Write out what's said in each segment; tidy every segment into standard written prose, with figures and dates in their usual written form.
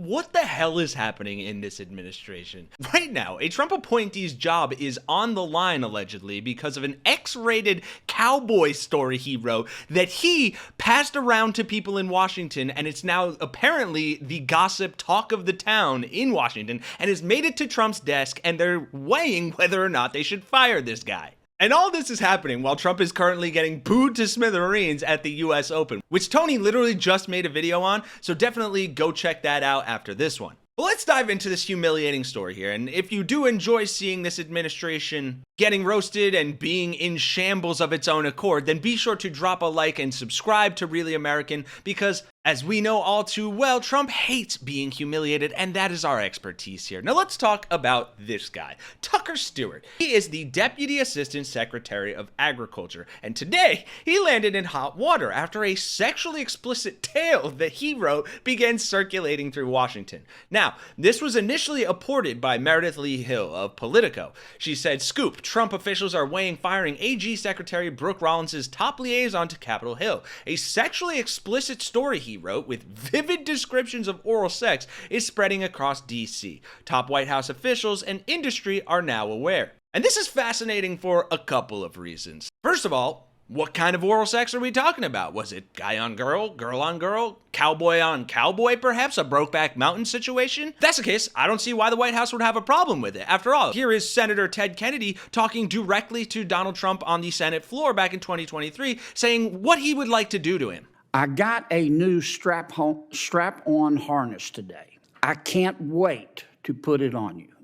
what the hell is happening in this administration? Right now, a Trump appointee's job is on the line, allegedly, because of an X-rated Cowboy story he wrote that he passed around to people in Washington, and it's now apparently the gossip talk of the town in Washington, and has made it to Trump's desk, and they're weighing whether or not they should fire this guy. And all this is happening while Trump is currently getting booed to smithereens at the US Open, which Tony literally just made a video on, so definitely go check that out after this one. But let's dive into this humiliating story here, and if you do enjoy seeing this administration getting roasted and being in shambles of its own accord, then be sure to drop a like and subscribe to Really American, because as we know all too well, Trump hates being humiliated, and that is our expertise here. Now let's talk about this guy, Tucker Stewart. He is the Deputy Assistant Secretary of Agriculture, and today he landed in hot water after a sexually explicit tale that he wrote began circulating through Washington. Now, this was initially reported by Meredith Lee Hill of Politico. She said, "Scoop, Trump officials are weighing firing AG Secretary Brooke Rollins' top liaison to Capitol Hill. A sexually explicit story he wrote with vivid descriptions of oral sex is spreading across D.C. Top White House officials and industry are now aware." And this is fascinating for a couple of reasons. First of all, what kind of oral sex are we talking about? Was it guy on girl, girl on girl, cowboy on cowboy, perhaps? A Brokeback Mountain situation? If that's the case, I don't see why the White House would have a problem with it. After all, here is Senator Ted Kennedy talking directly to Donald Trump on the Senate floor back in 2023, saying what he would like to do to him. "I got a new strap-on harness today. I can't wait to put it on you.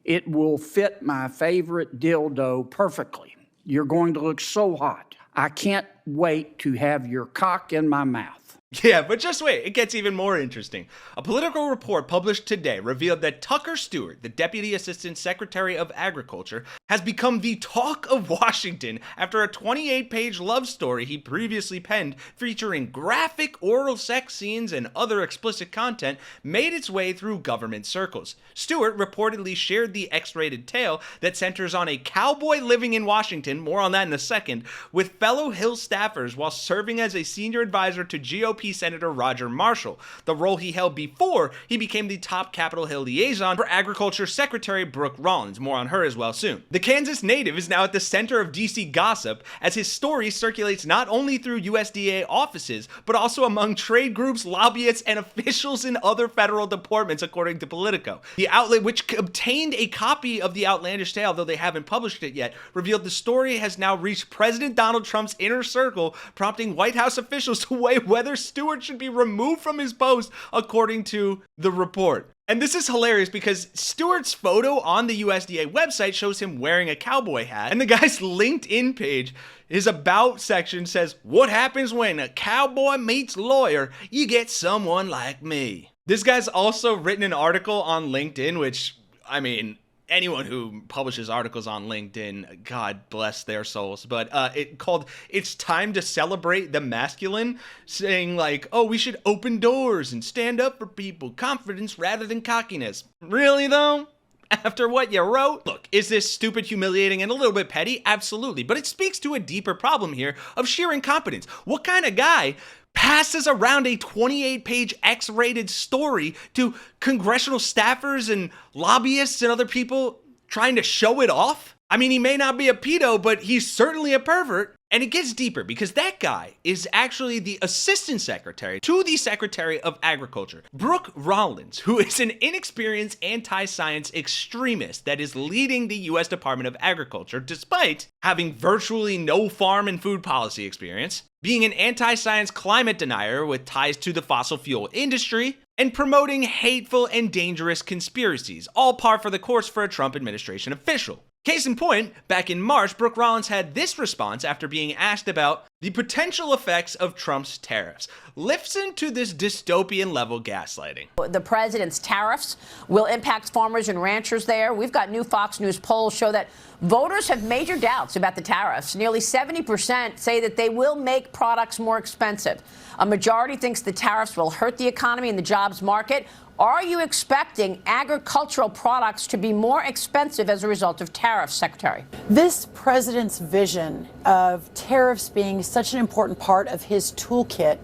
It will fit my favorite dildo perfectly. You're going to look so hot. I can't wait to have your cock in my mouth." Yeah, but just wait, it gets even more interesting. A Political report published today revealed that Tucker Stewart, the Deputy Assistant Secretary of Agriculture, has become the talk of Washington after a 28-page love story he previously penned featuring graphic oral sex scenes and other explicit content made its way through government circles. Stewart reportedly shared the X-rated tale that centers on a cowboy living in Washington, more on that in a second, with fellow Hill staffers while serving as a senior advisor to GOP Senator Roger Marshall, the role he held before he became the top Capitol Hill liaison for Agriculture Secretary Brooke Rollins. More on her as well soon. The Kansas native is now at the center of DC gossip as his story circulates not only through USDA offices, but also among trade groups, lobbyists, and officials in other federal departments, according to Politico. The outlet, which obtained a copy of the outlandish tale, though they haven't published it yet, revealed the story has now reached President Donald Trump's inner circle, prompting White House officials to weigh whether Stewart should be removed from his post, according to the report. And this is hilarious because Stewart's photo on the USDA website shows him wearing a cowboy hat, and the guy's LinkedIn page, his about section says, "What happens when a cowboy meets lawyer? You get someone like me." This guy's also written an article on LinkedIn, which, I mean, anyone who publishes articles on LinkedIn, God bless their souls, but it called "It's Time to Celebrate the Masculine," saying like, "Oh, we should open doors and stand up for people, confidence rather than cockiness." Really though? After what you wrote? Look, is this stupid, humiliating, and a little bit petty? Absolutely, but it speaks to a deeper problem here of sheer incompetence. What kind of guy passes around a 28-page X-rated story to congressional staffers and lobbyists and other people trying to show it off? I mean, he may not be a pedo, but he's certainly a pervert. And it gets deeper because that guy is actually the Assistant Secretary to the Secretary of Agriculture, Brooke Rollins, who is an inexperienced anti-science extremist that is leading the U.S. Department of Agriculture despite having virtually no farm and food policy experience, being an anti-science climate denier with ties to the fossil fuel industry, and promoting hateful and dangerous conspiracies, all par for the course for a Trump administration official. Case in point, back in March, Brooke Rollins had this response after being asked about the potential effects of Trump's tariffs. Listen to this dystopian level gaslighting. The president's tariffs will impact farmers and ranchers there. We've got new Fox News polls show that voters have major doubts about the tariffs. Nearly 70% say that they will make products more expensive. A majority thinks the tariffs will hurt the economy and the jobs market. Are you expecting agricultural products to be more expensive as a result of tariffs, Secretary? This president's vision of tariffs being such an important part of his toolkit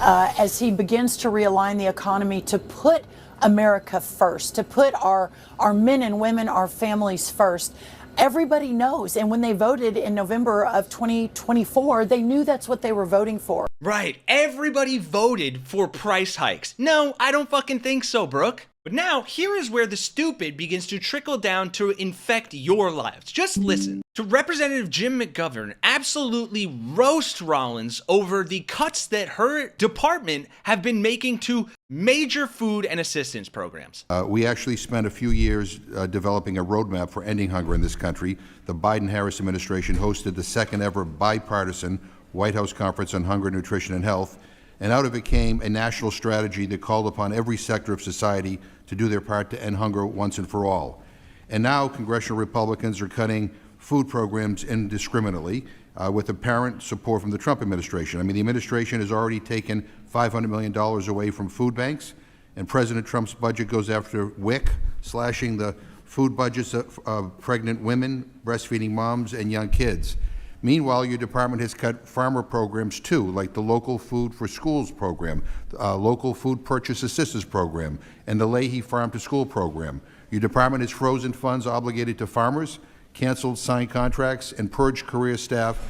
as he begins to realign the economy to put America first, to put our men and women, our families first. Everybody knows, and when they voted in November of 2024, they knew that's what they were voting for. Right, everybody voted for price hikes. No, I don't fucking think so, Brooke. But now, here is where the stupid begins to trickle down to infect your lives. Just listen to Representative Jim McGovern absolutely roast Rollins over the cuts that her department have been making to major food and assistance programs. We actually spent a few years developing a roadmap for ending hunger in this country. The Biden-Harris administration hosted the second ever bipartisan White House Conference on Hunger, Nutrition, and Health. And out of it came a national strategy that called upon every sector of society to do their part to end hunger once and for all. And now congressional Republicans are cutting food programs indiscriminately with apparent support from the Trump administration. I mean, the administration has already taken $500 million away from food banks, and President Trump's budget goes after WIC, slashing the food budgets of pregnant women, breastfeeding moms, and young kids. Meanwhile, your department has cut farmer programs too, like the Local Food for Schools program, Local Food Purchase Assistance program, and the Leahy Farm to School program. Your department has frozen funds obligated to farmers, canceled signed contracts, and purged career staff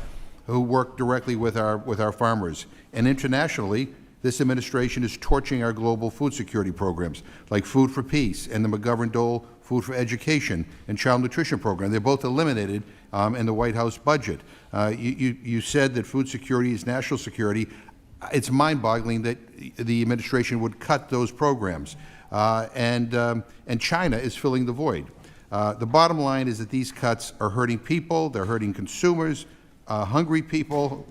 who work directly with our farmers. And internationally, this administration is torching our global food security programs, like Food for Peace and the McGovern-Dole Food for Education and Child Nutrition Program. They're both eliminated in the White House budget. You said that food security is national security. It's mind-boggling that the administration would cut those programs. And China is filling the void. The bottom line is that these cuts are hurting people, they're hurting consumers, hungry people,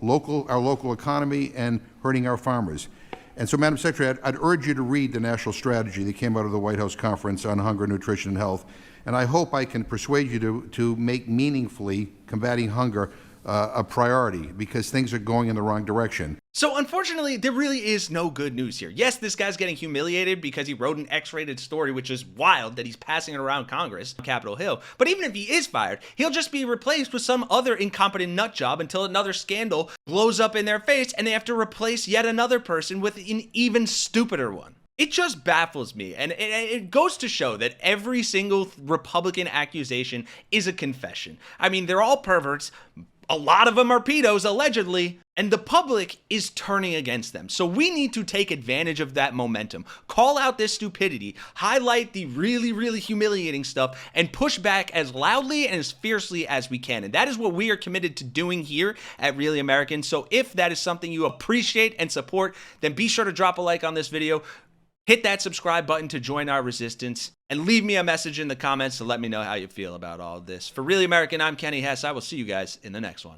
our local economy, and hurting our farmers. And so, Madam Secretary, I'd urge you to read the national strategy that came out of the White House Conference on Hunger, Nutrition, and Health. And I hope I can persuade you to make meaningfully combating hunger a priority, because things are going in the wrong direction. So unfortunately, there really is no good news here. Yes, this guy's getting humiliated because he wrote an X-rated story, which is wild that he's passing it around Congress, Capitol Hill. But even if he is fired, he'll just be replaced with some other incompetent nut job until another scandal blows up in their face and they have to replace yet another person with an even stupider one. It just baffles me, and it goes to show that every single Republican accusation is a confession. I mean, they're all perverts. A lot of them are pedos, allegedly, and the public is turning against them. So we need to take advantage of that momentum, call out this stupidity, highlight the really, really humiliating stuff, and push back as loudly and as fiercely as we can. And that is what we are committed to doing here at Really American. So if that is something you appreciate and support, then be sure to drop a like on this video. Hit that subscribe button to join our resistance, and leave me a message in the comments to let me know how you feel about all of this. For Really American, I'm Kenny Hesse. I will see you guys in the next one.